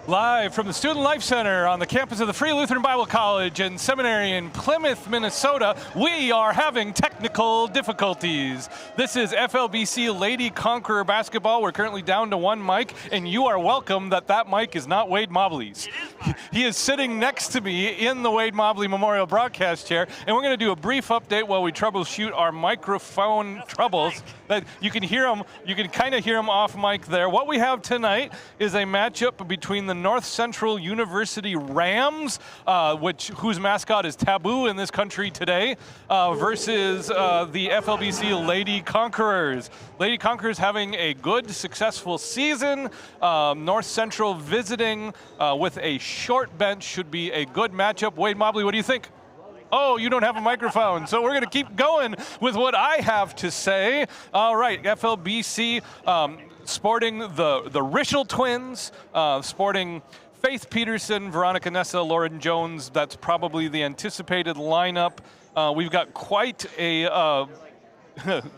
Live from the Student Life Center on the campus of the Free Lutheran Bible College and Seminary in Plymouth, Minnesota, we are having technical difficulties. This is FLBC Lady Conqueror basketball. We're currently down to one mic, and you are welcome that mic is not Wade Mobley's. He is sitting next to me in the Wade Mobley Memorial broadcast chair, and we're going to do a brief update while we troubleshoot our microphone troubles. That you can hear them, you can kind of hear them off mic there. What we have tonight is a matchup between the North Central University Rams, whose mascot is taboo in this country today, versus the FLBC Lady Conquerors. Lady Conquerors having a good, successful season. North Central visiting with a short bench should be a good matchup. Wade Mobley, what do you think? Oh, you don't have a microphone, so we're going to keep going with what I have to say. All right, FLBC sporting the Rischel twins, sporting Faith Peterson, Veronica Nessa, Lauren Jones. That's probably the anticipated lineup. We've got quite a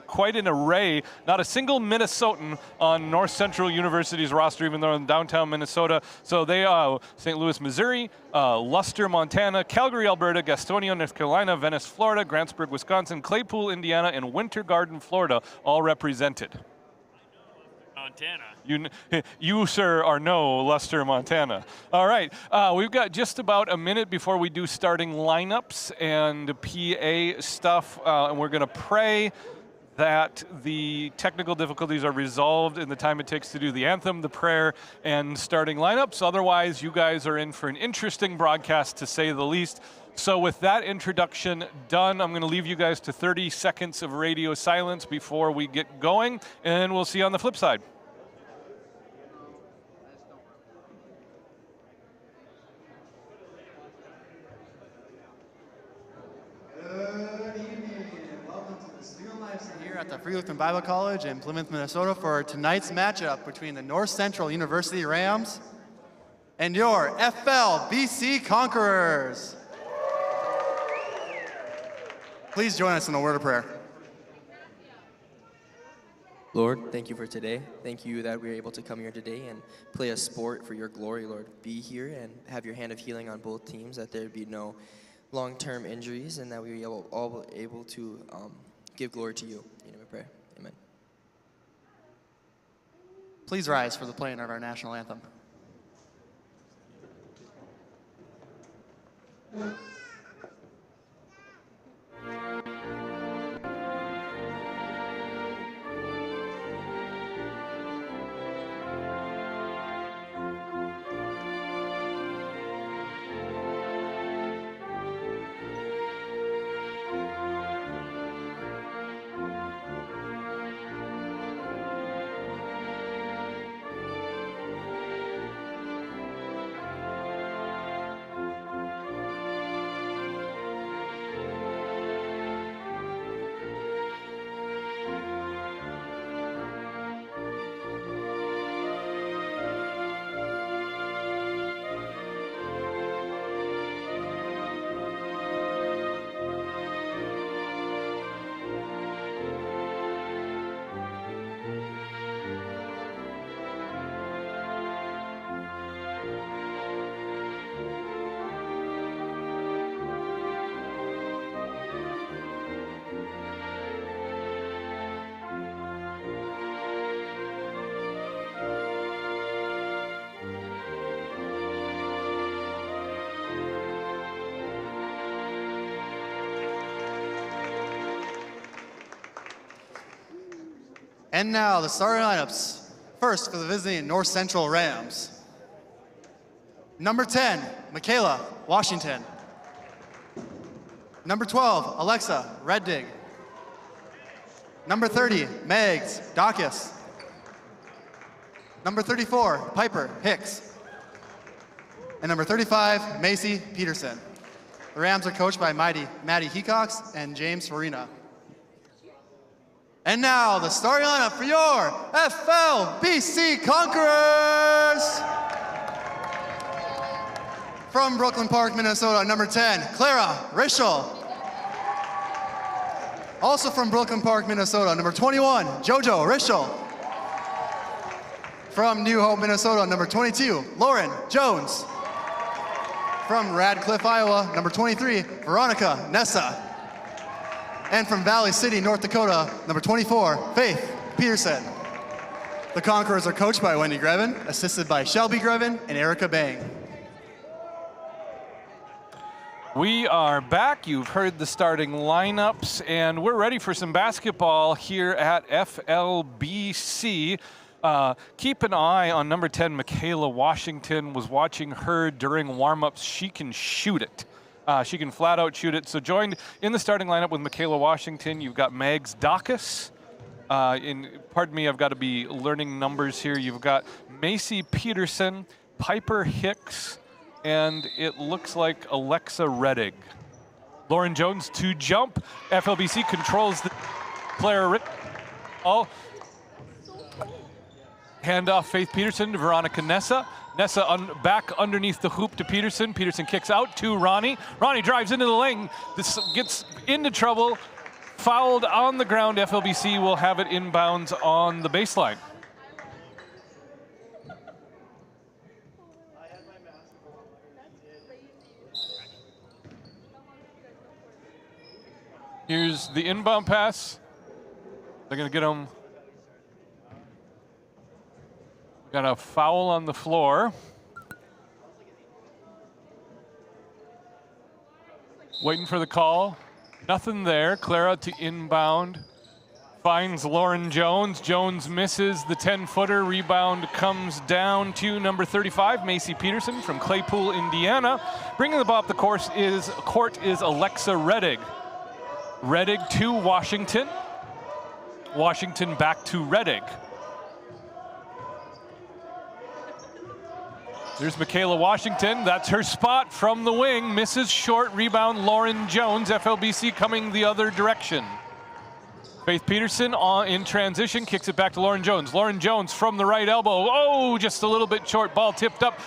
quite an array. Not a single Minnesotan on North Central University's roster, even though in downtown Minnesota. So they are St. Louis, Missouri, Luster, Montana, Calgary, Alberta, Gastonia, North Carolina, Venice, Florida, Grantsburg, Wisconsin, Claypool, Indiana, and Winter Garden, Florida, all represented. Montana. You, sir, are no Luster, Montana. All right, we've got just about a minute before we do starting lineups and PA stuff, and we're going to pray that the technical difficulties are resolved in the time it takes to do the anthem, the prayer, and starting lineups. Otherwise, you guys are in for an interesting broadcast, to say the least. So with that introduction done, I'm going to leave you guys to 30 seconds of radio silence before we get going, and we'll see you on the flip side. Here at the Free Lutheran Bible College in Plymouth, Minnesota for tonight's matchup between the North Central University Rams and your FLBC Conquerors. Please join us in a word of prayer. Lord, thank you for today. Thank you that we are able to come here today and play a sport for your glory, Lord. Be here and have your hand of healing on both teams, that there be no long-term injuries, and that we are all able to give glory to you. In your name we pray. Amen. Please rise for the playing of our national anthem. And now the starting lineups. First for the visiting North Central Rams. Number 10, Michaela, Washington. Number 12, Alexa, Reddig. Number 30, Megs, Dacus. Number 34, Piper, Hicks. And number 35, Macy Peterson. The Rams are coached by Maddie Hecox and James Farina. And now the starting lineup for your FLBC Conquerors. From Brooklyn Park, Minnesota, number 10, Clara Rischel. Also from Brooklyn Park, Minnesota, number 21, Jojo Rischel. From New Hope, Minnesota, number 22, Lauren Jones. From Radcliffe, Iowa, number 23, Veronica Nessa. And from Valley City, North Dakota, number 24, Faith Peterson. The Conquerors are coached by Wendy Grevin, assisted by Shelby Grevin and Erica Bang. We are back. You've heard the starting lineups, and we're ready for some basketball here at FLBC. Keep an eye on number 10, Michaela Washington. Was watching her during warm-ups. She can shoot it. She can flat out shoot it. So joined in the starting lineup with Michaela Washington, you've got Mags Dacus. Pardon me, I've got to be learning numbers here. You've got Macy Peterson, Piper Hicks, and it looks like Alexa Reddig. Lauren Jones to jump. FLBC controls the Claire all. Handoff Faith Peterson to Veronica Nessa. Nessa back underneath the hoop to Peterson. Peterson kicks out to Ronnie. Ronnie drives into the lane. This gets into trouble. Fouled on the ground. FLBC will have it inbounds on the baseline. Here's the inbound pass. They're going to get him. Got a foul on the floor. Waiting for the call. Nothing there. Clara to inbound. Finds Lauren Jones. Jones misses the 10-footer. Rebound comes down to number 35, Macy Peterson from Claypool, Indiana. Bringing the ball up the court is Alexa Reddig. Reddig to Washington. Washington back to Reddig. There's Michaela Washington. That's her spot from the wing. Misses short. Rebound Lauren Jones. FLBC coming the other direction. Faith Peterson in transition. Kicks it back to Lauren Jones. Lauren Jones from the right elbow. Oh, just a little bit short. Ball tipped up.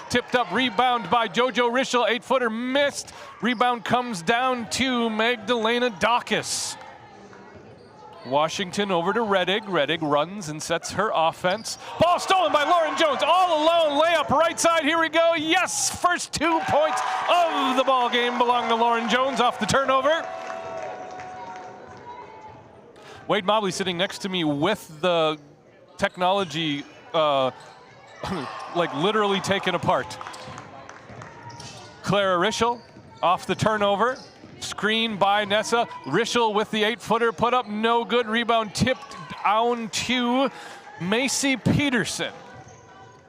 Rebound by JoJo Rischel. 8-footer missed. Rebound comes down to Magdalena Dacus. Washington over to Reddig. Reddig runs and sets her offense. Ball stolen by Lauren Jones. All alone. Layup right side. Here we go. Yes! First 2 points of the ball game belong to Lauren Jones off the turnover. Wade Mobley sitting next to me with the technology like literally taken apart. Clara Rischel off the turnover. Screen by Nessa. Rischel with the 8-footer put up, no good. Rebound tipped down to Macy Peterson.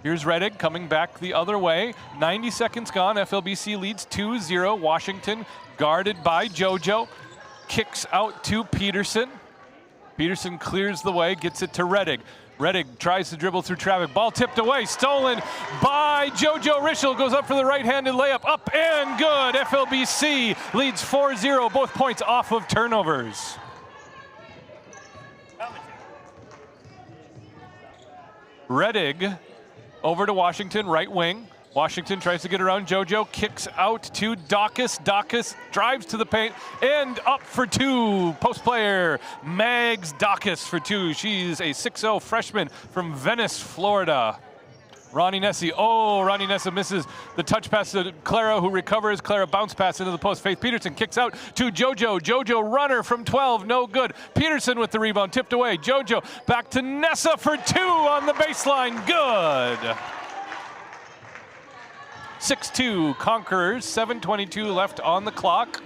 Here's Reddig coming back the other way. 90 seconds gone. FLBC leads 2-0. Washington guarded by JoJo. Kicks out to Peterson. Peterson clears the way, gets it to Reddig. Reddig tries to dribble through traffic. Ball tipped away, stolen by JoJo Rischel. Goes up for the right-handed layup. Up and good. FLBC leads 4-0. Both points off of turnovers. Reddig over to Washington, right wing. Washington tries to get around JoJo, kicks out to Dacus. Dacus drives to the paint and up for two. Post player Mags Dacus for two. She's a 6'0 freshman from Venice, Florida. Ronnie Nessa. Oh, Ronnie Nessa misses the touch pass to Clara, who recovers. Clara bounce pass into the post. Faith Peterson kicks out to JoJo. JoJo runner from 12, no good. Peterson with the rebound, tipped away. JoJo back to Nessa for two on the baseline, good. 6-2 Conquerors, 7:22 left on the clock.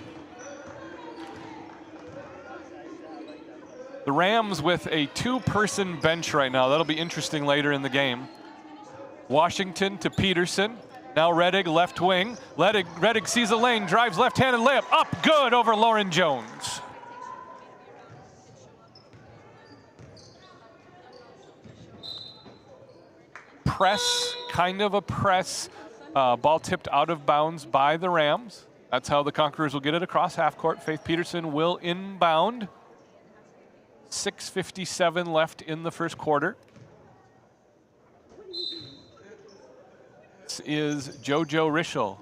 The Rams with a two-person bench right now. That'll be interesting later in the game. Washington to Peterson. Now Reddig, left wing. Reddig sees a lane, drives left-handed layup. Up, good over Lauren Jones. Press, kind of a press. Ball tipped out of bounds by the Rams. That's how the Conquerors will get it across half court. Faith Peterson will inbound. 6:57 left in the first quarter. This is JoJo Rischel.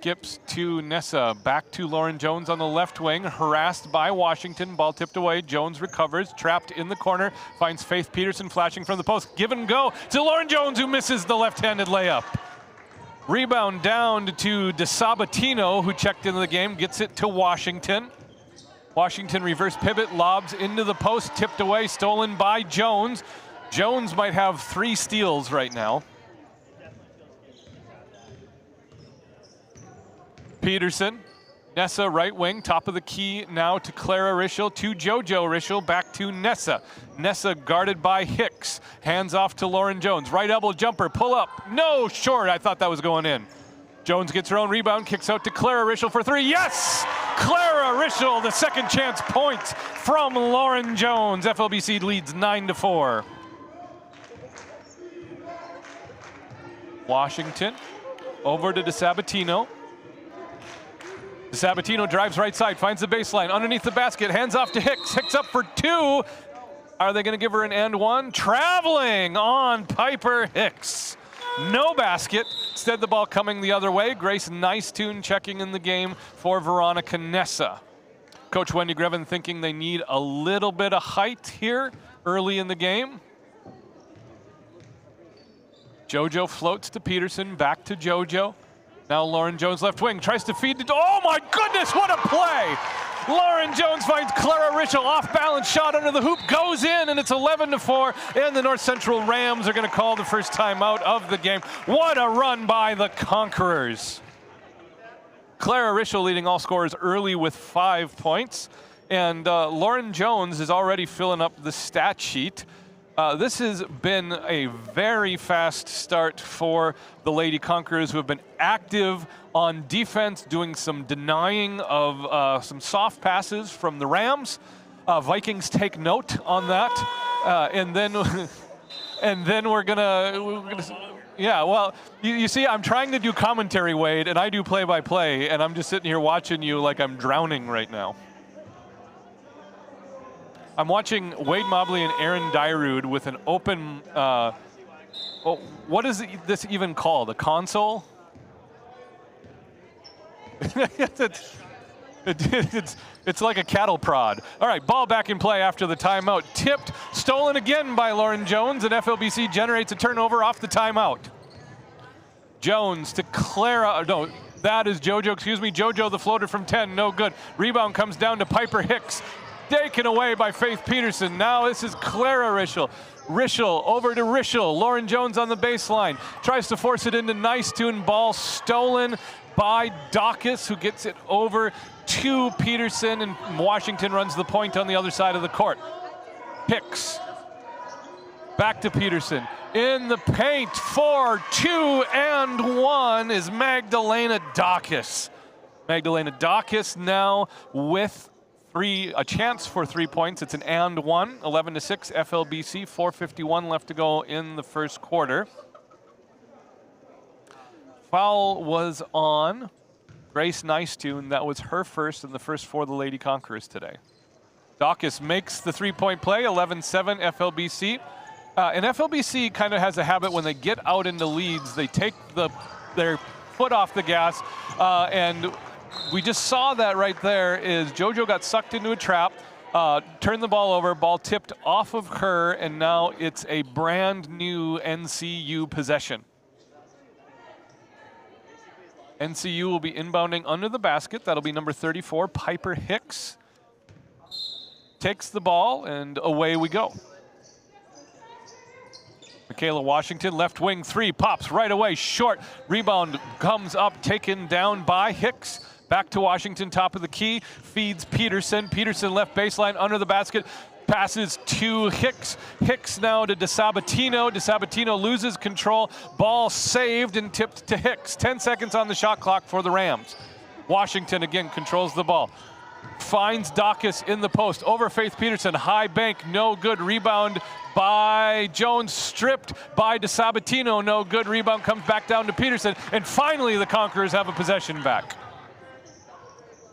skips to Nessa. Back to Lauren Jones on the left wing, harassed by Washington. Ball tipped away. Jones recovers, trapped in the corner, finds Faith Peterson flashing from the post. Give and go to Lauren Jones, who misses the left-handed layup. Rebound down to DeSabatino, who checked into the game, gets it to Washington. Washington reverse pivot, lobs into the post, tipped away, stolen by Jones. Jones might have 3 steals right now. Peterson, Nessa right wing, top of the key now to Clara Rischel, to JoJo Rischel, back to Nessa. Nessa guarded by Hicks, hands off to Lauren Jones. Right elbow jumper, pull up, no, short, I thought that was going in. Jones gets her own rebound, kicks out to Clara Rischel for 3, yes! Clara Rischel, the second chance points from Lauren Jones. FLBC leads 9-4. Washington, over to DeSabatino. DeSabatino drives right side, finds the baseline, underneath the basket, hands off to Hicks. Hicks up for 2. Are they going to give her an and 1? Traveling on Piper Hicks. No basket. Instead, the ball coming the other way. Grace Nicetune checking in the game for Veronica Nessa. Coach Wendy Greven thinking they need a little bit of height here early in the game. JoJo floats to Peterson, back to JoJo. Now Lauren Jones left wing, tries to feed it. Oh my goodness, what a play! Lauren Jones finds Clara Rischel, off balance shot under the hoop, goes in, and it's 11-4, and the North Central Rams are gonna call the first timeout of the game. What a run by the Conquerors. Clara Rischel leading all scorers early with 5 points, and Lauren Jones is already filling up the stat sheet. This has been a very fast start for the Lady Conquerors, who have been active on defense, doing some denying of some soft passes from the Rams. Vikings take note on that, and then we're gonna yeah. Well, you see, I'm trying to do commentary, Wade, and I do play-by-play, and I'm just sitting here watching you like I'm drowning right now. I'm watching Wade Mobley and Aaron Dyrud with an open, what is this even called? A console? it's like a cattle prod. All right, ball back in play after the timeout. Tipped, stolen again by Lauren Jones, and FLBC generates a turnover off the timeout. Jones to Clara, no, that is JoJo, excuse me. JoJo, the floater from 10, no good. Rebound comes down to Piper Hicks. Taken away by Faith Peterson. Now this is Clara Rischel. Rischel over to Rischel. Lauren Jones on the baseline. Tries to force it into Nicetune. Ball stolen by Dawkins, who gets it over to Peterson, and Washington runs the point on the other side of the court. Hicks. Back to Peterson. In the paint for 2 and 1 is Magdalena Dawkins. Magdalena Dawkins now with a chance for 3 points. It's an and 1, 11-6 FLBC, 4:51 left to go in the first quarter. Foul was on Grace Nicetune. That was her first and the first for the Lady Conquerors today. Dawkins makes the 3-point play, 11-7 FLBC. And FLBC kind of has a habit when they get out into leads, they take their foot off the gas, and we just saw that right there is JoJo got sucked into a trap, turned the ball over, ball tipped off of her, and now it's a brand new NCU possession. NCU will be inbounding under the basket. That'll be number 34, Piper Hicks. Takes the ball, and away we go. Michaela Washington, left wing 3, pops right away, short. Rebound comes up, taken down by Hicks. Back to Washington, top of the key, feeds Peterson. Peterson left baseline under the basket, passes to Hicks. Hicks now to DeSabatino. DeSabatino loses control. Ball saved and tipped to Hicks. 10 seconds on the shot clock for the Rams. Washington again controls the ball. Finds Dawkins in the post. Over Faith Peterson. High bank, no good. Rebound by Jones, stripped by DeSabatino. No good. Rebound comes back down to Peterson. And finally the Conquerors have a possession back.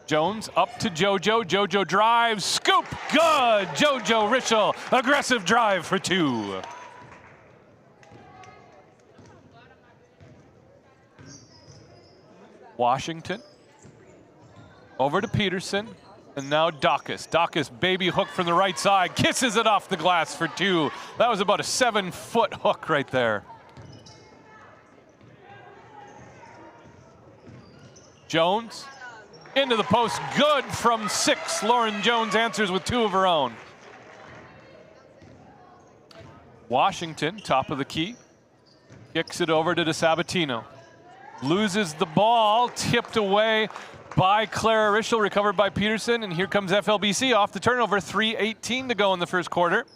Jones up to JoJo. JoJo drives, scoop, good. JoJo Rischel, aggressive drive for 2. Washington. Over to Peterson. And now Dacus. Dacus, baby hook from the right side. Kisses it off the glass for 2. That was about a 7-foot hook right there. Jones. Into the post. Good from 6. Lauren Jones answers with 2 of her own. Washington, top of the key. Kicks it over to DeSabatino. Loses the ball. Tipped away by Clara Rischel, recovered by Peterson, and here comes FLBC off the turnover. 3:18 to go in the first quarter.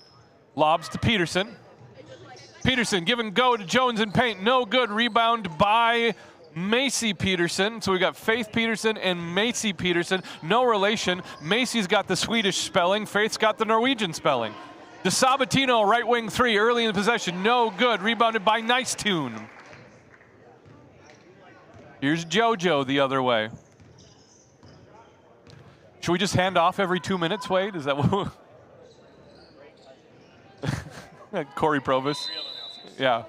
Lobs to Peterson. Peterson give and go to Jones in paint. No good. Rebound by Macy Peterson. So we got Faith Peterson and Macy Peterson. No relation. Macy's got the Swedish spelling. Faith's got the Norwegian spelling. DeSabatino, right wing 3, early in possession. No good. Rebounded by Nice Tune. Here's JoJo the other way. Should we just hand off every 2 minutes, Wade? Is that what? Corey Provis. Yeah.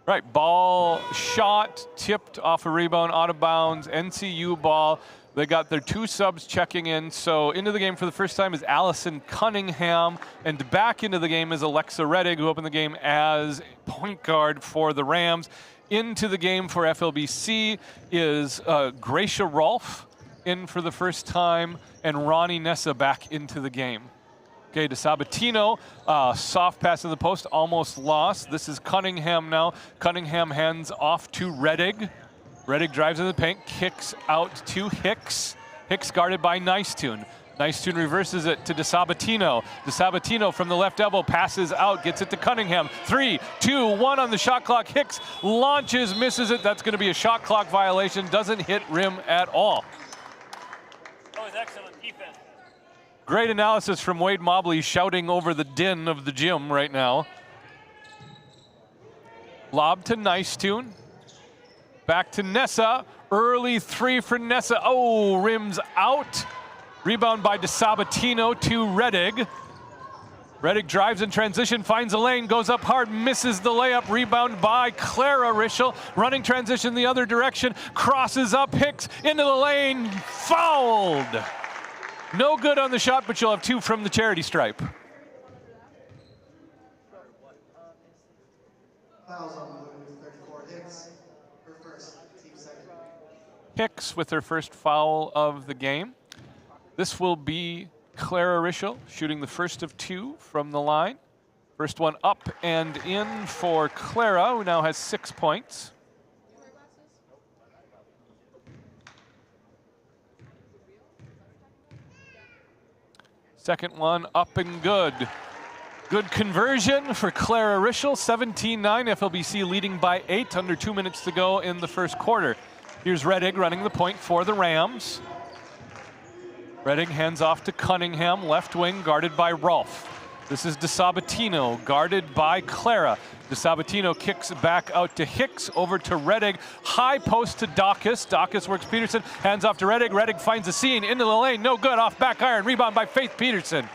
Right, ball shot, tipped off a rebound, out of bounds, NCU ball. They got their 2 subs checking in. So into the game for the first time is Allison Cunningham. And back into the game is Alexa Reddig, who opened the game as point guard for the Rams. Into the game for FLBC is Gracia Rolfe in for the first time, and Ronnie Nessa back into the game. Okay, DeSabatino, soft pass in the post, almost lost. This is Cunningham now. Cunningham hands off to Reddig. Reddig drives in the paint, kicks out to Hicks. Hicks guarded by Nice Tune. Nice Tune reverses it to DeSabatino. DeSabatino from the left elbow passes out, gets it to Cunningham. 3, 2, 1 on the shot clock. Hicks launches, misses it. That's going to be a shot clock violation. Doesn't hit rim at all. That was excellent defense. Great analysis from Wade Mobley, shouting over the din of the gym right now. Lob to Nice Tune. Back to Nessa. Early 3 for Nessa. Oh, rims out. Rebound by DeSabatino to Reddig. Reddig drives in transition, finds a lane, goes up hard, misses the layup. Rebound by Clara Rischel. Running transition the other direction, crosses up, Hicks into the lane, fouled. No good on the shot, but you'll have 2 from the charity stripe. Fouls on move 34. Hicks, her first, team second. Hicks with her first foul of the game. This will be Clara Rischel shooting the first of 2 from the line. First one up and in for Clara, who now has 6 points. Second one up and good. Good conversion for Clara Rischel, 17-9, FLBC leading by 8, under 2 minutes to go in the first quarter. Here's Reddig running the point for the Rams. Reddig hands off to Cunningham, left wing, guarded by Rolfe. This is DeSabatino, guarded by Clara. DeSabatino kicks back out to Hicks, over to Reddig. High post to Dacus. Dacus works Peterson, hands off to Reddig. Reddig finds a seam, into the lane, no good, off back iron. Rebound by Faith Peterson.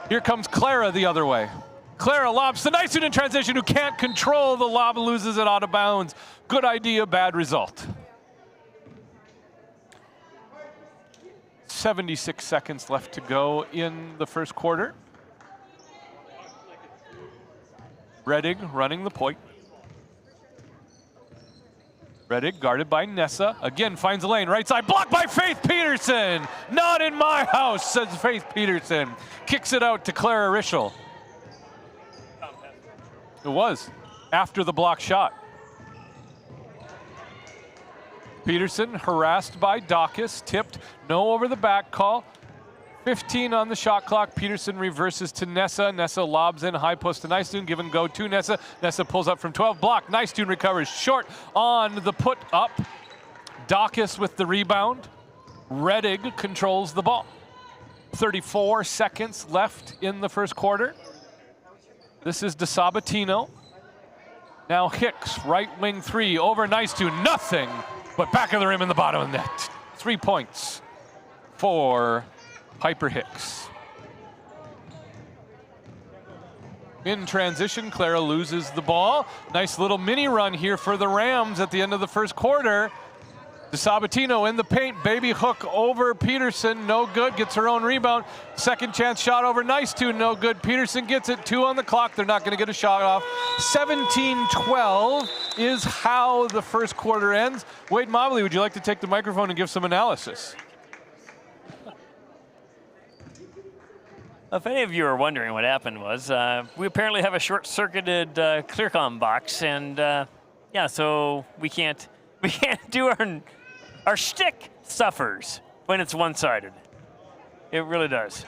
Here comes Clara the other way. Clara lobs to Nice in transition, who can't control the lob, loses it out of bounds. Good idea, bad result. 76 seconds left to go in the first quarter. Reddig running the point. Reddig guarded by Nessa. Again finds a lane, right side, blocked by Faith Peterson. Not in my house, says Faith Peterson. Kicks it out to Clara Rischel. It was, after the block shot. Peterson harassed by Dacus, tipped, no over the back call. 15 on the shot clock. Peterson reverses to Nessa. Nessa lobs in, high post to Nice Tune, give and go to Nessa. Nessa pulls up from 12, block. Nice Tune recovers short on the put up. Dacus with the rebound. Reddig controls the ball. 34 seconds left in the first quarter. This is DeSabatino. Now Hicks, right wing 3, over Nice Tune, nothing. But back of the rim in the bottom of the net. 3 points for Piper Hicks. In transition, Clara loses the ball. Nice little mini run here for the Rams at the end of the first quarter. DeSabatino in the paint, baby hook over Peterson, no good, gets her own rebound. Second chance shot over Nicetune, no good. Peterson gets it, 2 on the clock, they're not gonna get a shot off. 17-12 is how the first quarter ends. Wade Mobley, would you like to take the microphone and give some analysis? If any of you are wondering what happened was, we apparently have a short-circuited clearcom box, and yeah, so we can't do our shtick suffers when it's one-sided. It really does.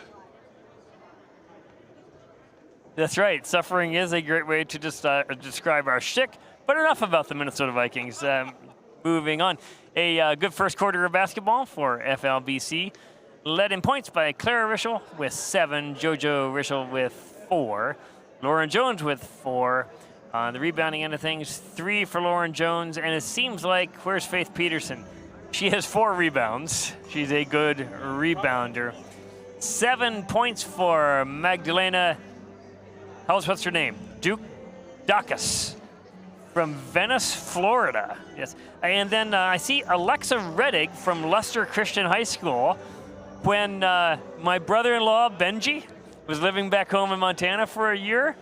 That's right. Suffering is a great way to just describe our shtick. But enough about the Minnesota Vikings. Moving on. A good first quarter of basketball for FLBC. Led in points by Clara Rischel with 7, JoJo Rischel with 4, Lauren Jones with 4. On the rebounding end of things, 3 for Lauren Jones, and it seems like, where's Faith Peterson? She has 4 rebounds. She's a good rebounder. 7 points for Magdalena, what's her name? Dacus from Venice, Florida. Yes, and then I see Alexa Reddick from Luster Christian High School. When my brother-in-law, Benji, was living back home in Montana for a year,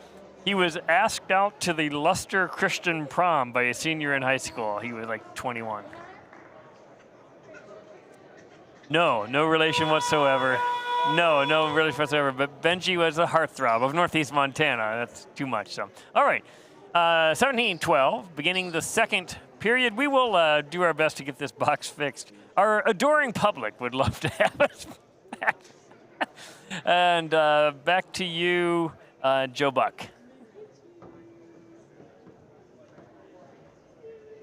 he was asked out to the Luster Christian prom by a senior in high school. He was like 21. No relation whatsoever. No relation whatsoever. But Benji was a heartthrob of Northeast Montana. That's too much. So, all right, 17-12, beginning the second period. We will do our best to get this box fixed. Our adoring public would love to have us back. And back to you, Joe Buck.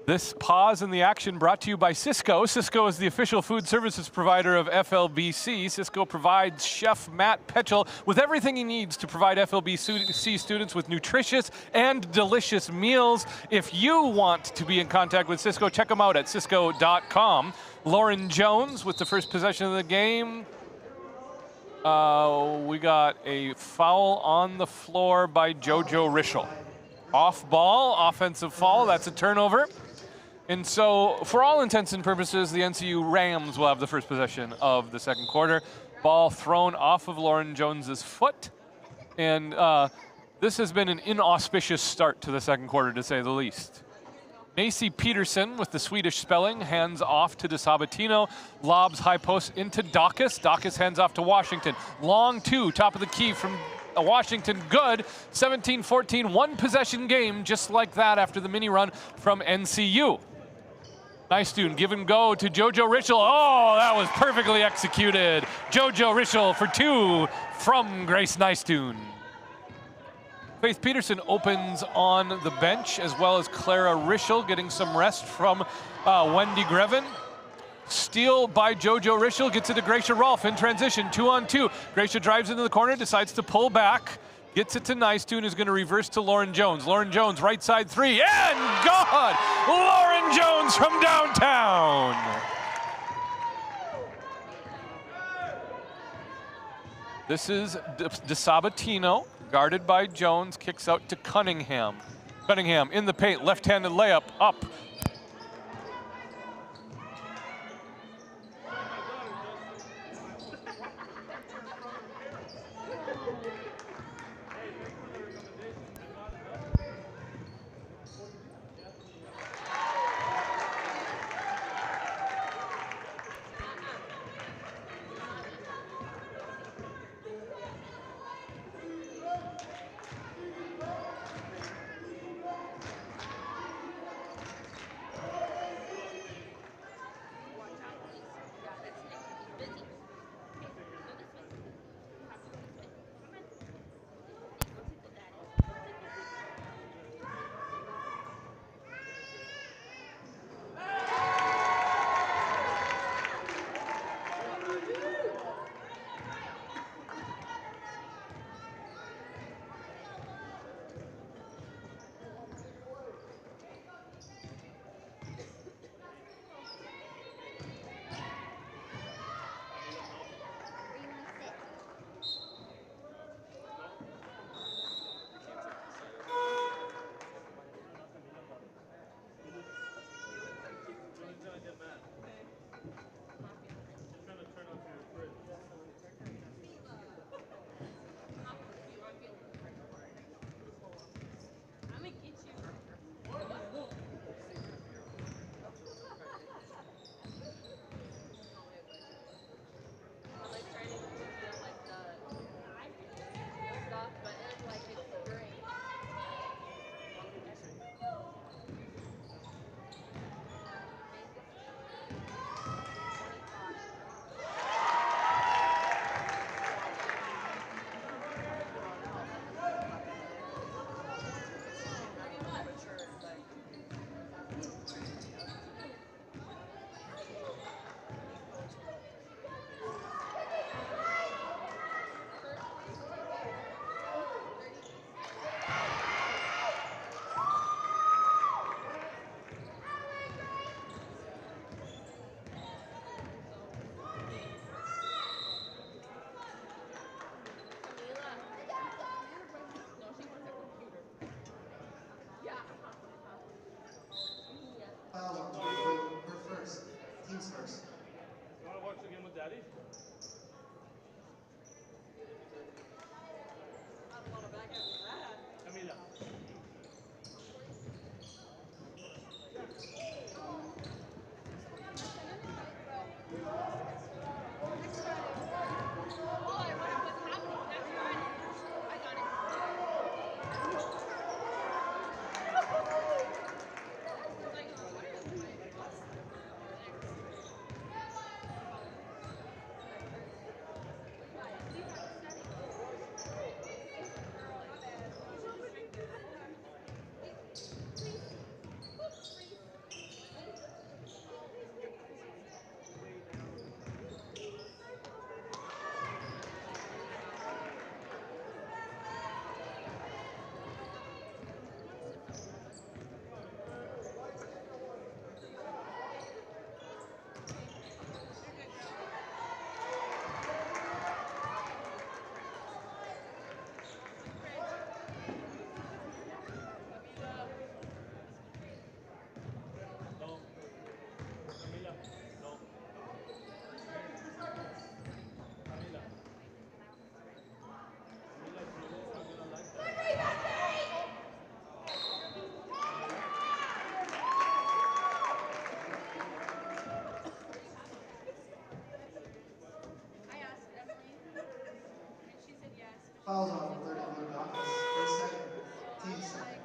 This pause in the action brought to you by Cisco. Cisco is the official food services provider of FLBC. Cisco provides Chef Matt Petchel with everything he needs to provide FLBC students with nutritious and delicious meals. If you want to be in contact with Cisco, check them out at cisco.com. Lauren Jones with the first possession of the game. We got a foul on the floor by JoJo Rischel. Off ball, offensive foul, that's a turnover. And so, for all intents and purposes, the NCU Rams will have the first possession of the second quarter. Ball thrown off of Lauren Jones's foot. And this has been an inauspicious start to the second quarter, to say the least. Macy Peterson with the Swedish spelling, hands off to DeSabatino, lobs high post into Dacus. Dacus hands off to Washington. Long 2, top of the key from Washington, good. 17-14, one possession game, just like that after the mini run from NCU. Nicetune, give and go to JoJo Rischel. Oh, that was perfectly executed. JoJo Rischel for 2 from Grace Nicetune. Faith Peterson opens on the bench, as well as Clara Rischel getting some rest from Wendy Grevin. Steal by JoJo Rischel, gets it to Gracia Rolfe in transition, 2-on-2. Gracia drives into the corner, decides to pull back, gets it to Nicetune, who's gonna reverse to Lauren Jones. Lauren Jones, right side 3, and God! Lauren Jones from downtown! This is DeSabatino, guarded by Jones, kicks out to Cunningham. Cunningham in the paint, left-handed layup, up. number 30 for the Broncos. Race second, team second.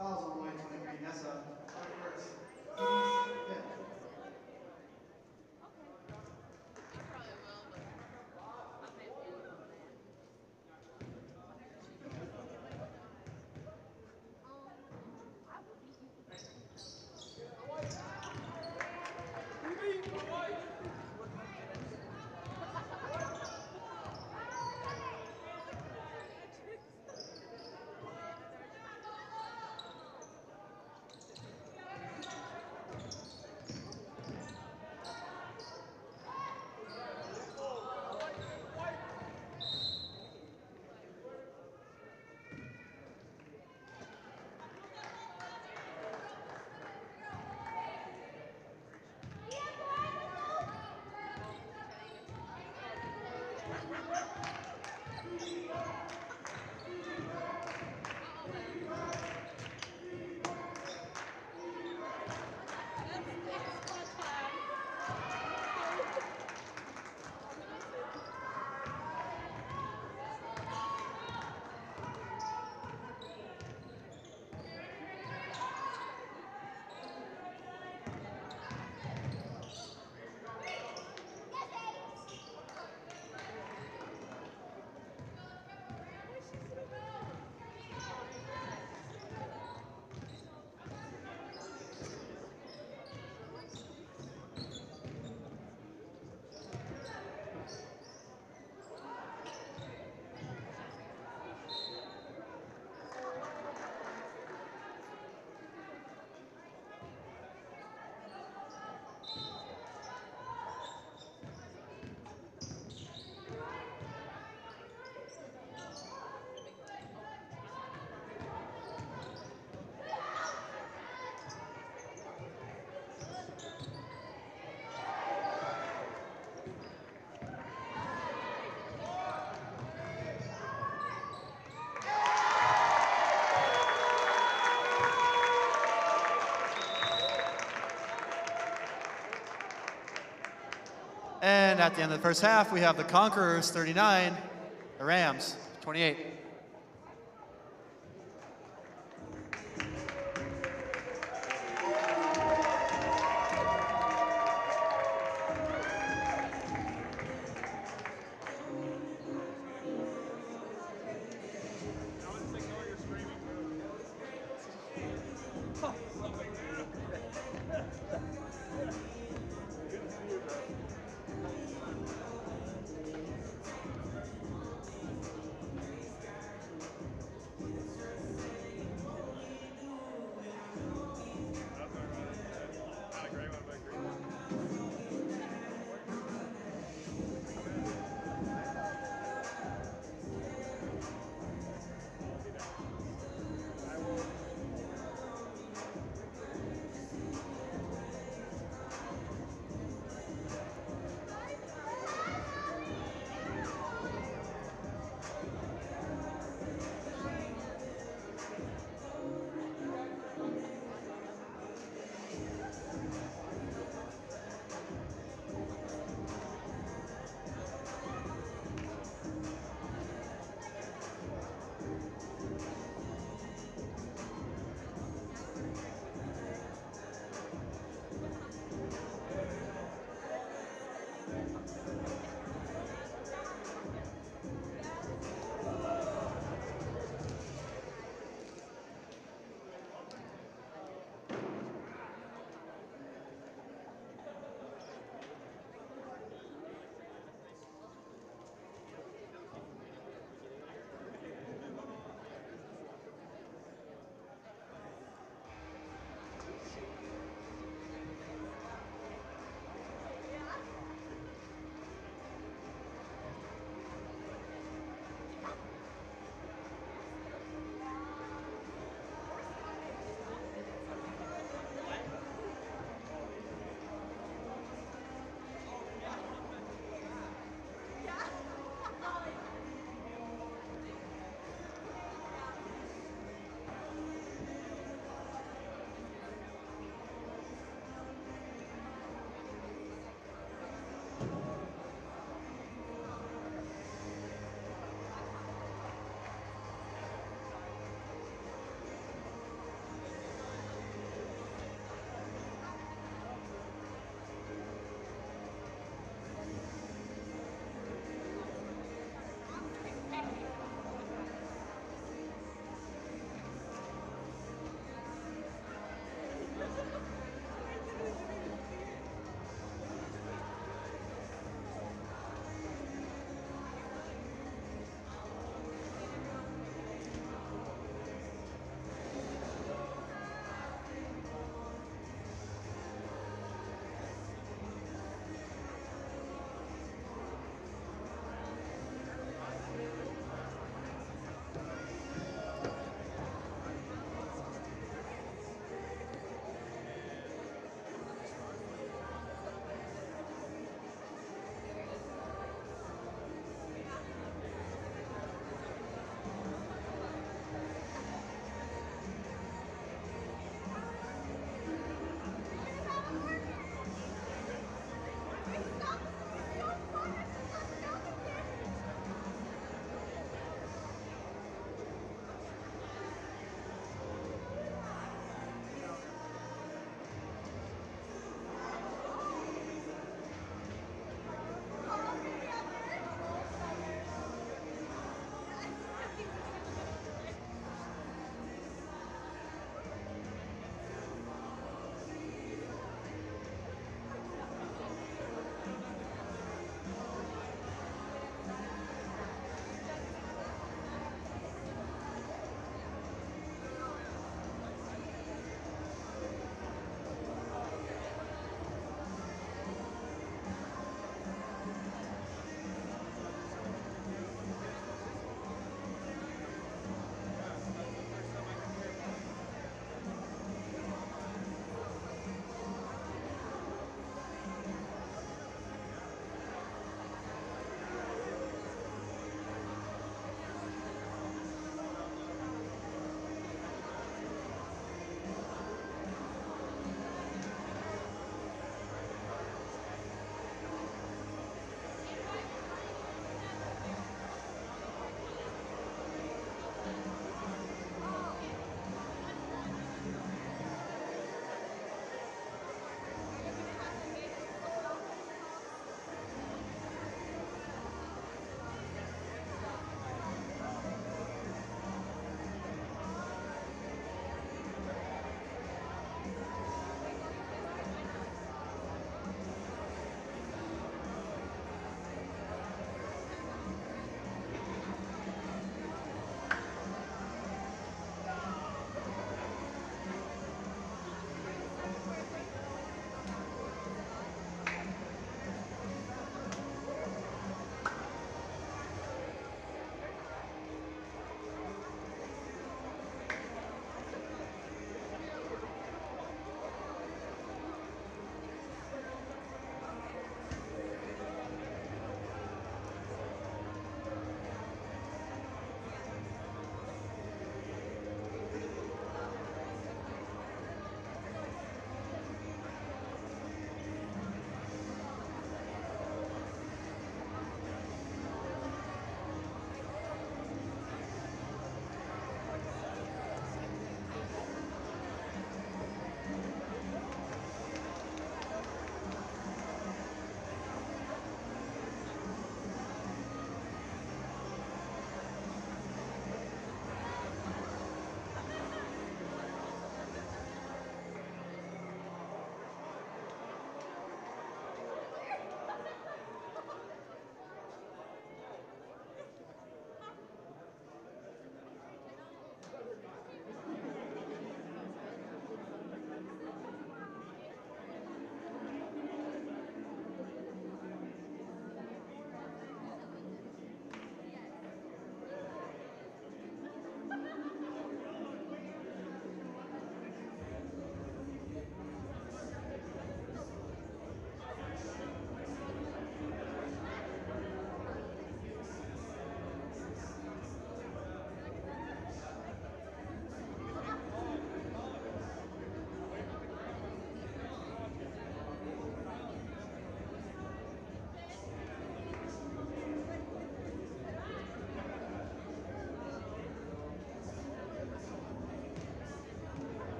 Fouls on line 23, Nessa. First. Fifth. And at the end of the first half, we have the Conquerors 39, the Rams 28.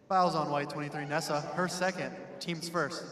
Fouls on white, 23, Nessa. Her second, team's first.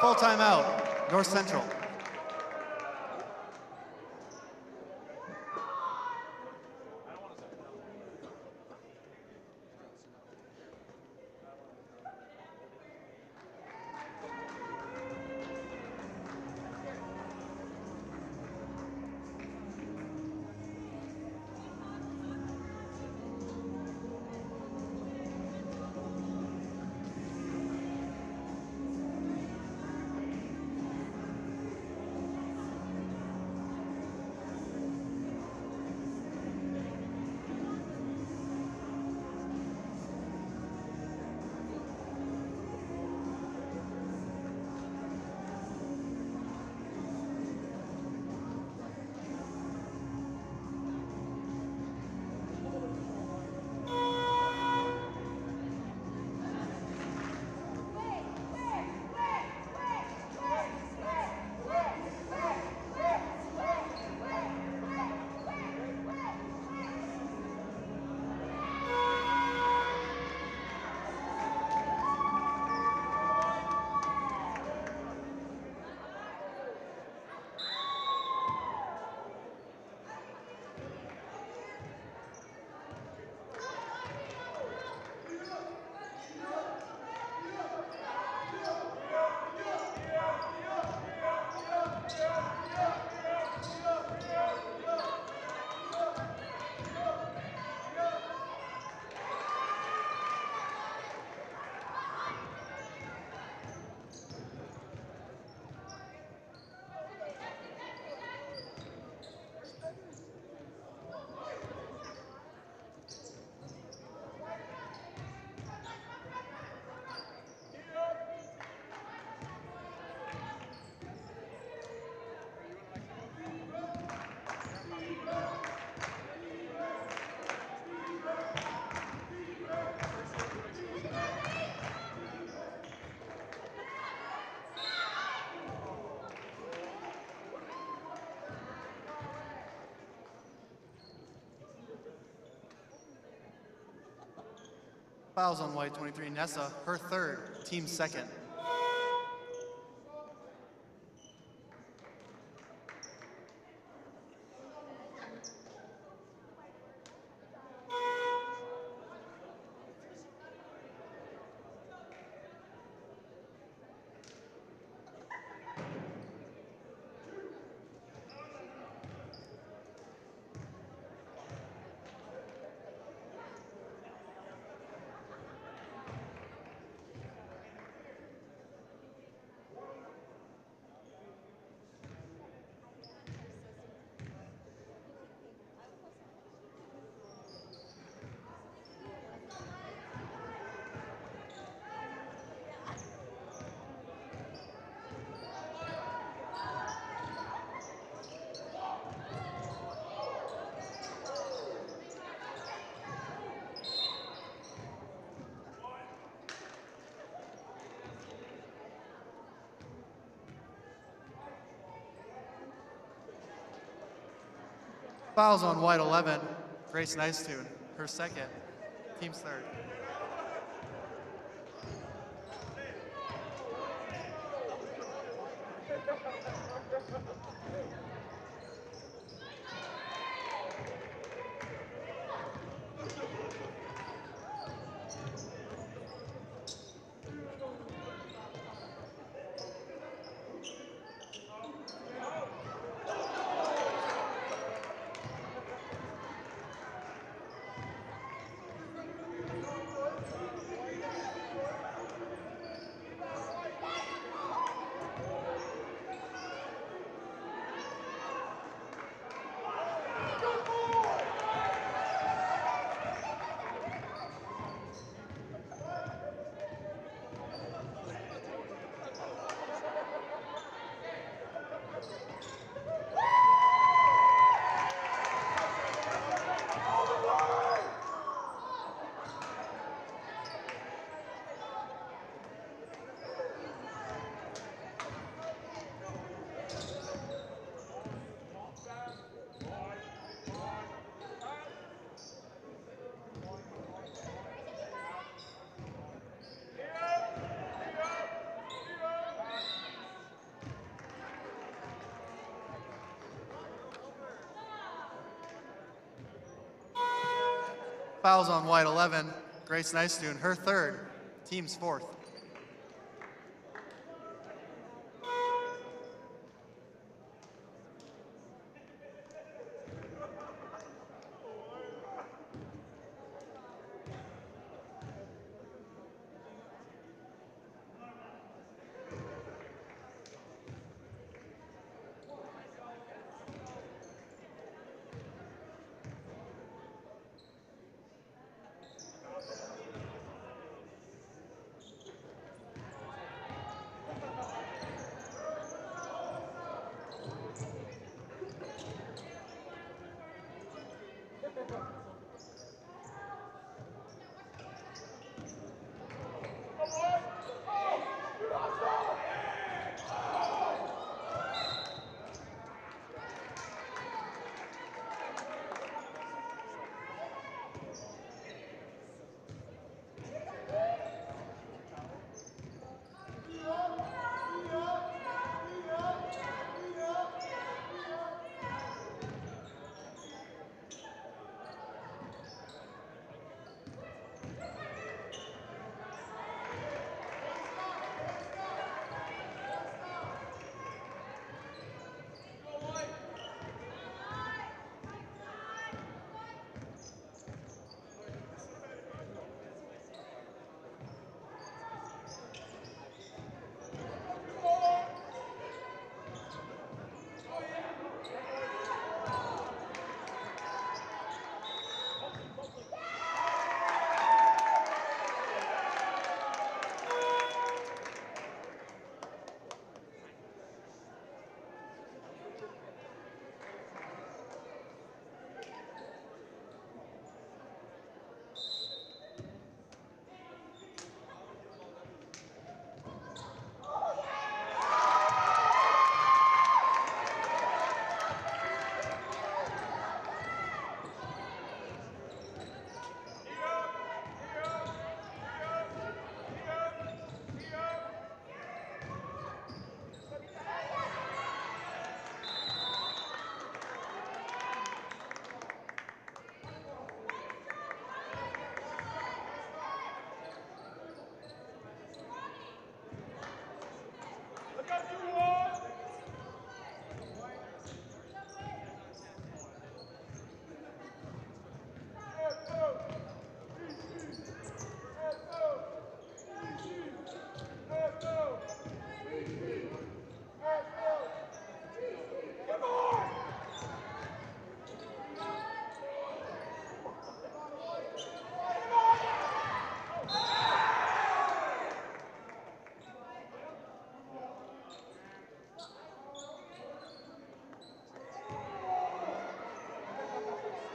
Full timeout, North Central. Fouls on white 23, Nessa, her third, team second. Fouls on white 11, Grace Nicetune, her second, team's third. Fouls on white 11, Grace Nicetune, her third, team's fourth.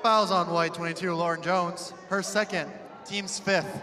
Fouls on white, 22, Lauren Jones, her second, team's fifth.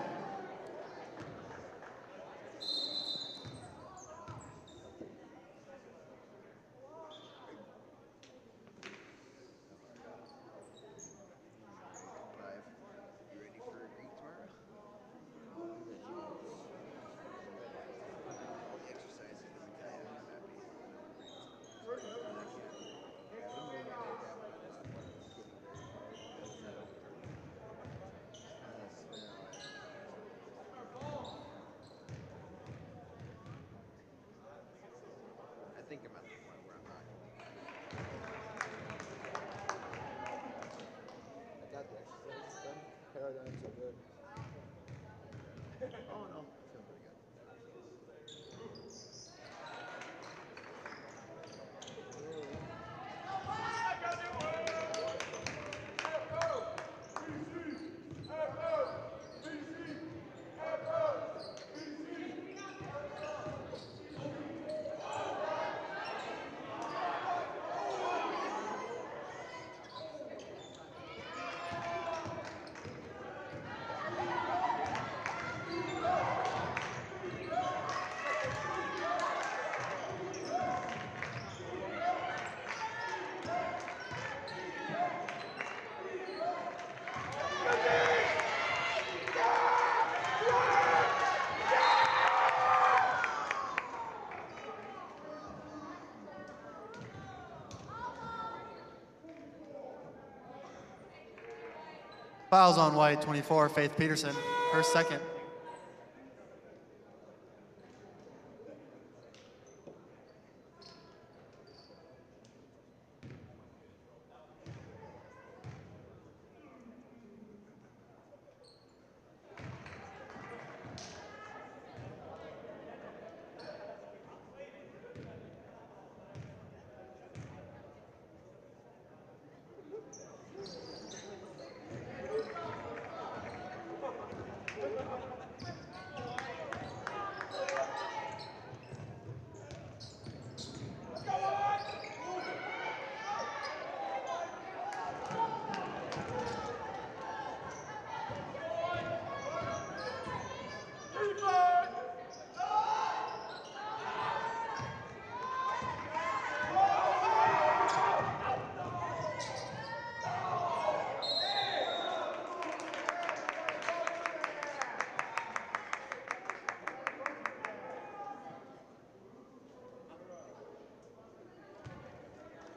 Fouls on white, 24, Faith Peterson, her second.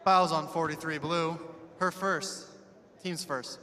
Fouls on 43, Blue, her first, team's first.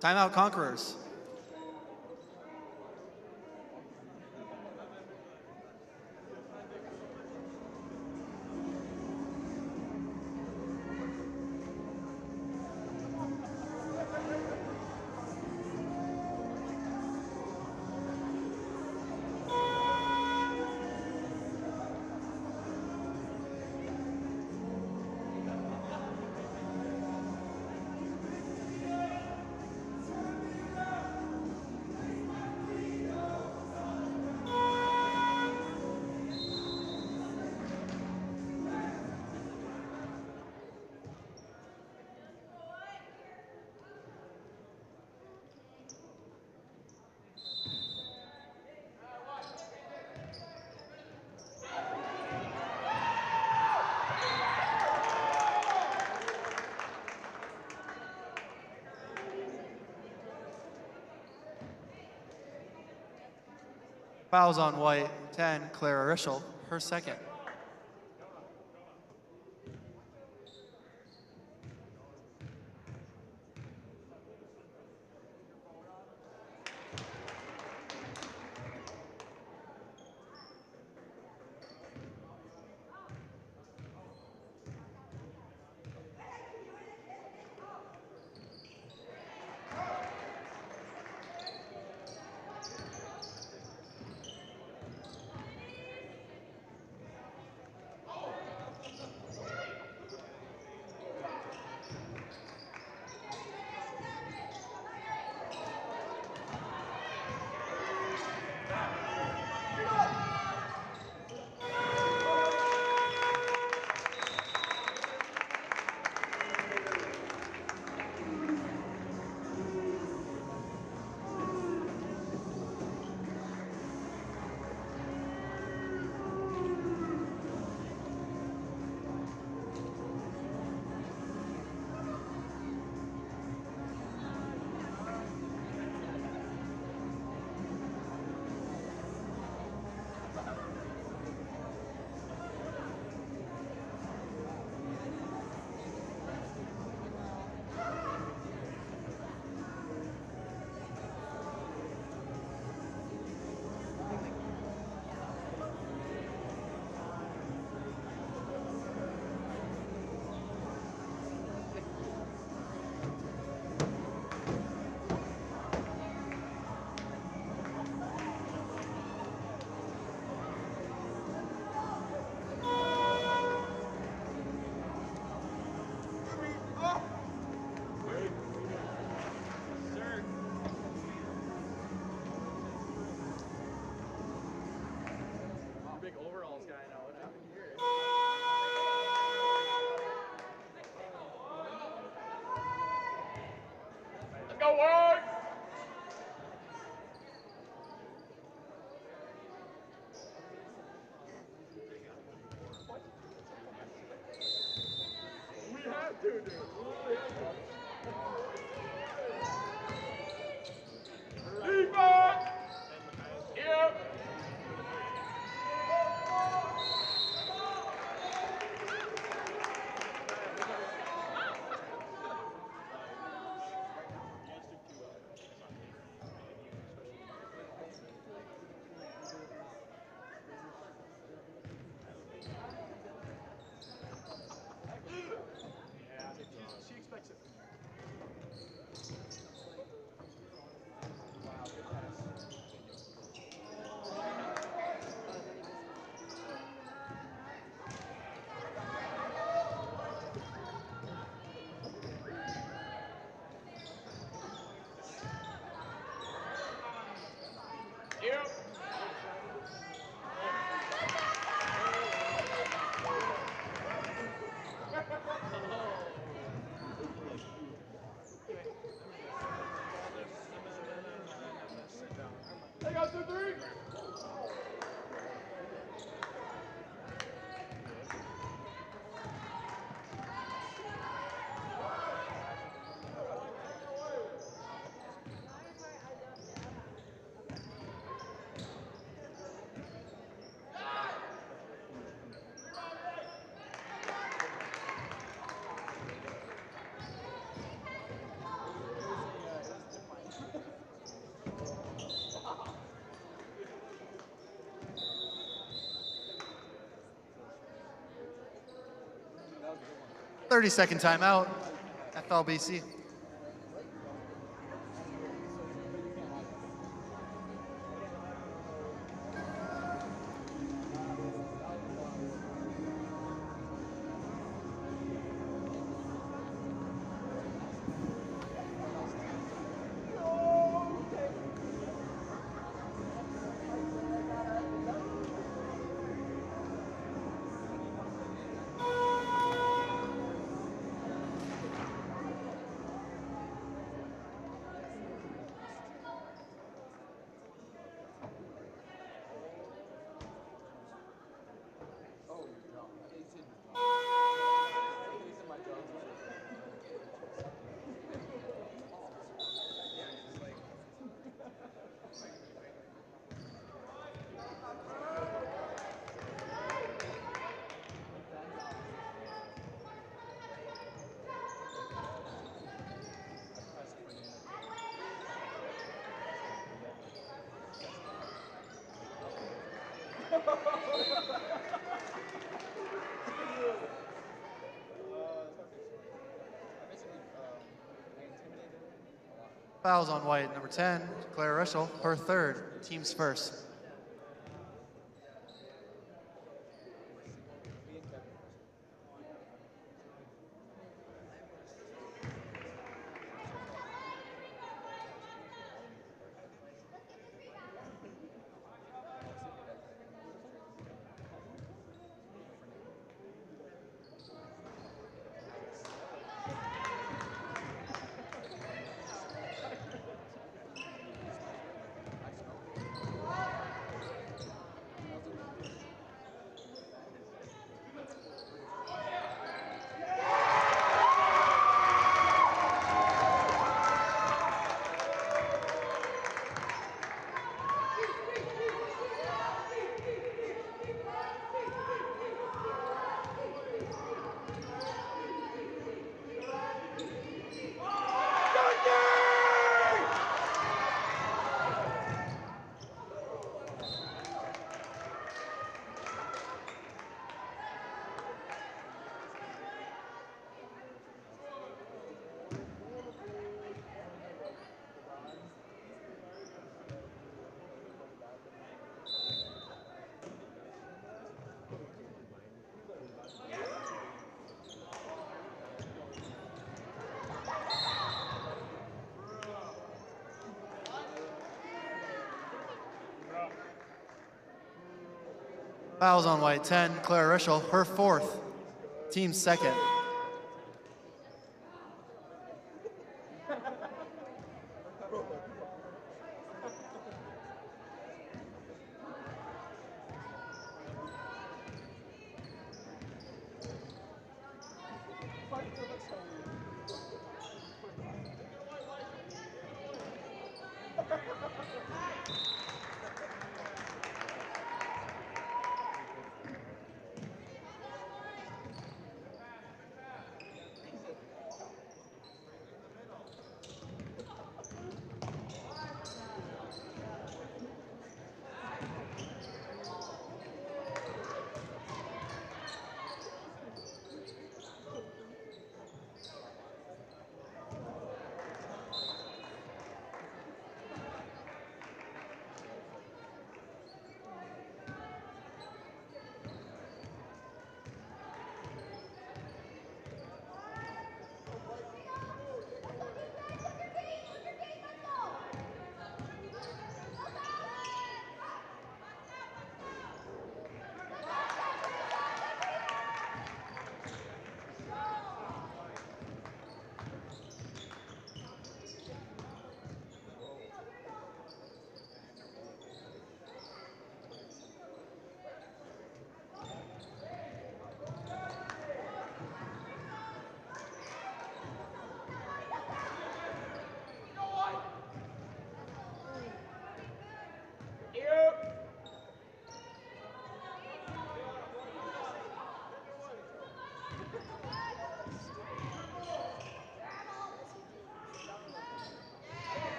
Timeout Conquerors. Fouls on white, 10, Clara Rischel, her second. 30-second timeout, FLBC. Fouls on white, number 10, Claire Rischel, her third, team's first. Fouls on white, 10, Claire Rischel, her fourth, team's second.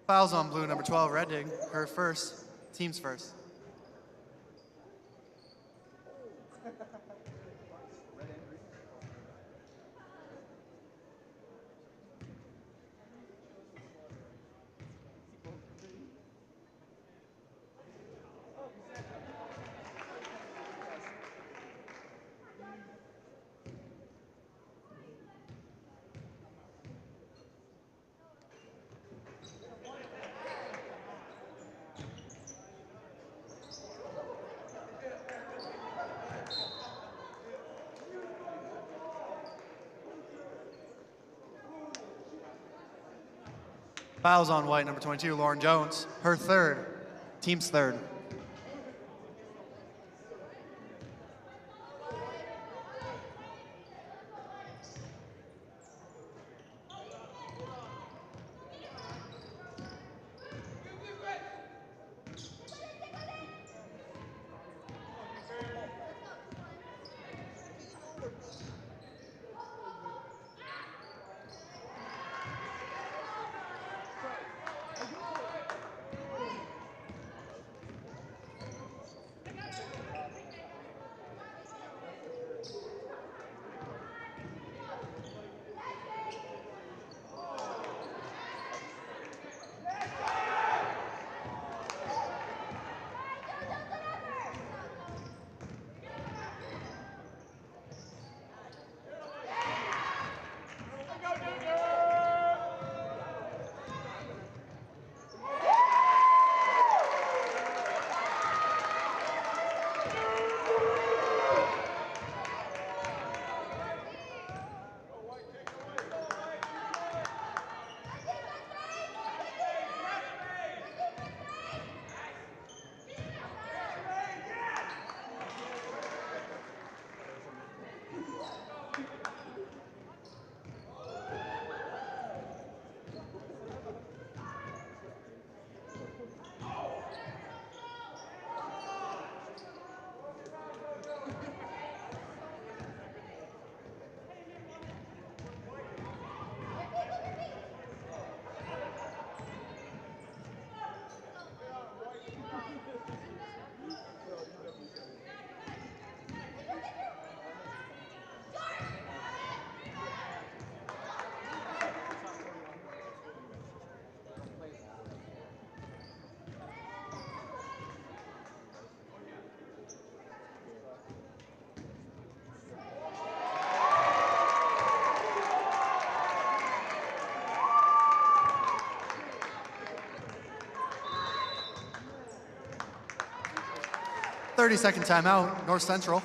Fouls on blue, number 12, Redding. Her first, team's first. Fouls on white, number 22, Lauren Jones. Her third, team's third. Thirty-second timeout, North Central.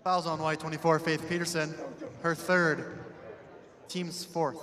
Fouls on white, 24, Faith Peterson. Her third, team's fourth.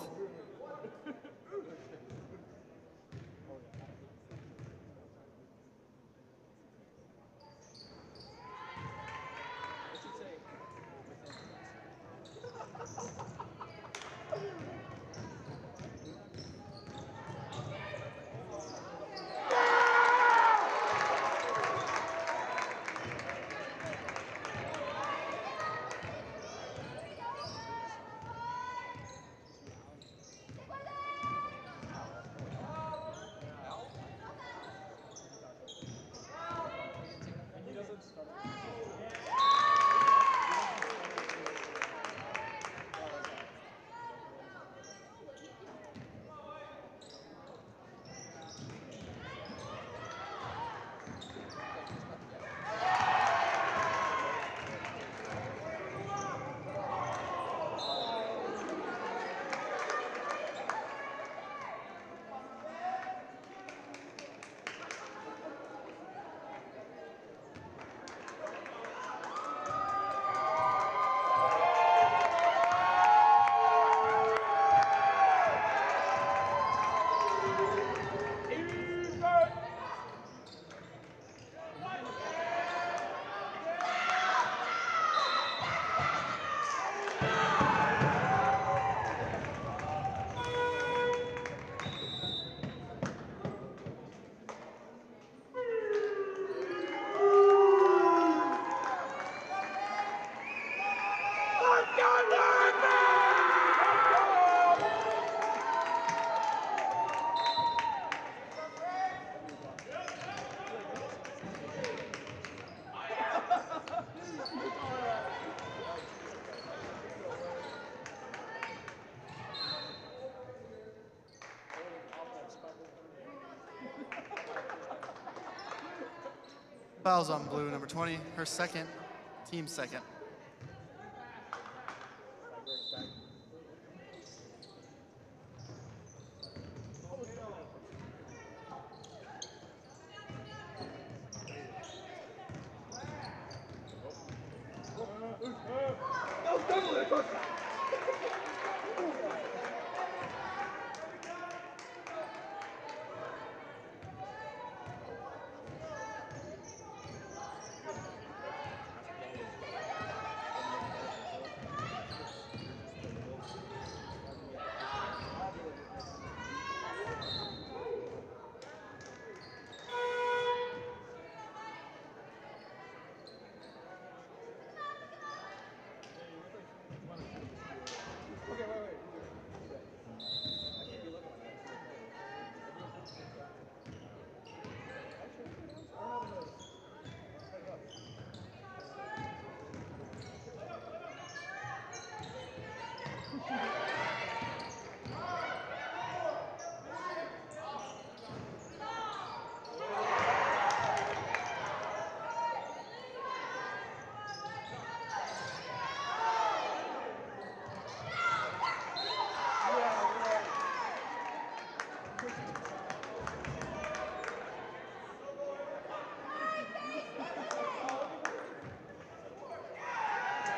Fouls on blue, number 20, her second, team second.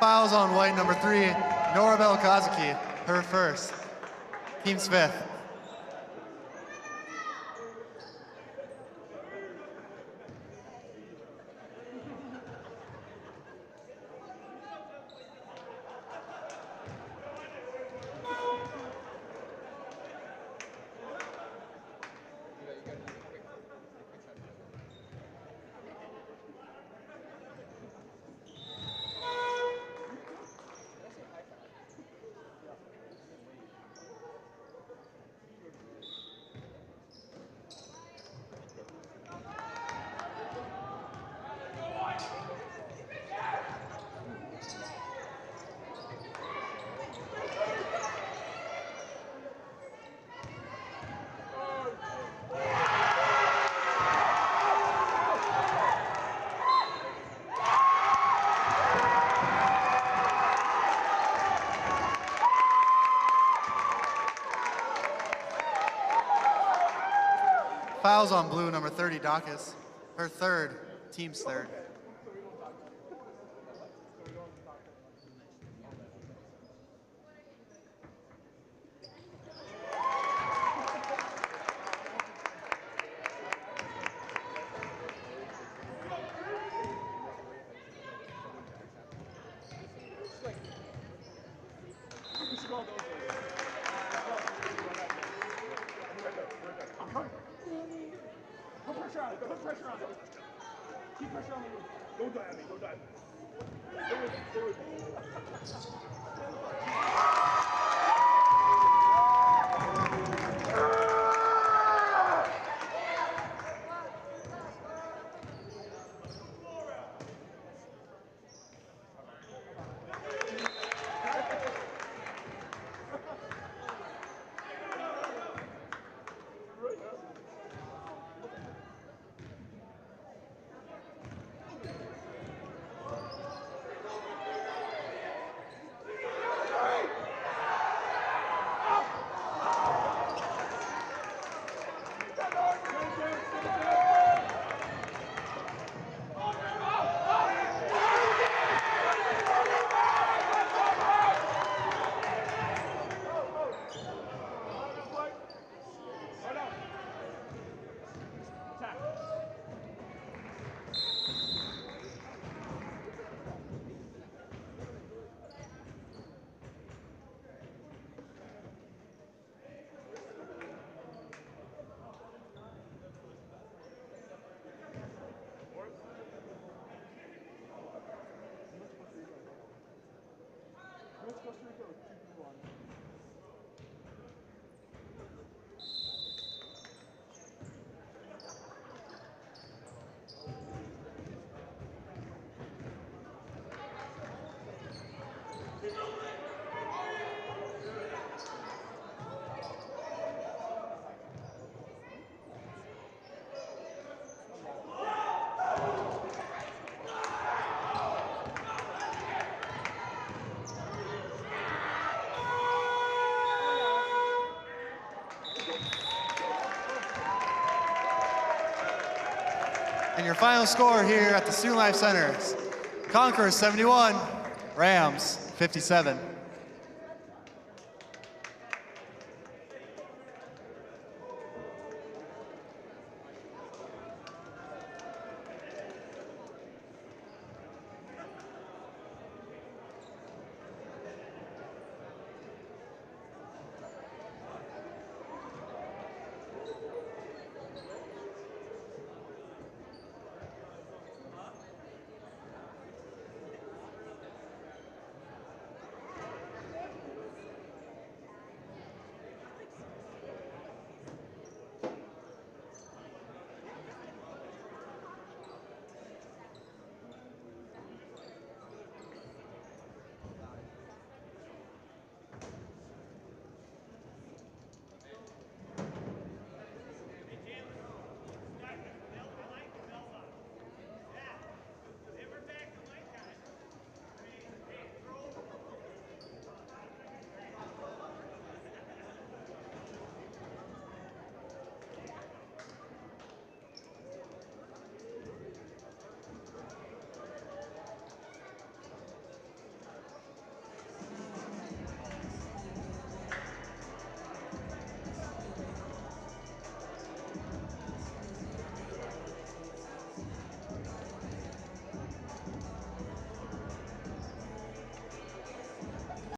Fouls on white, number 3, Norabel Kazuki, her first, team's fifth. Fouls on blue, number 30, Dacus, her third, team's third. Put pressure on it. Keep pressure on the roof. Don't dive me. Don't dive me. Stay with me. And your final score here at the Student Life Center is Conquerors 71, Rams 57.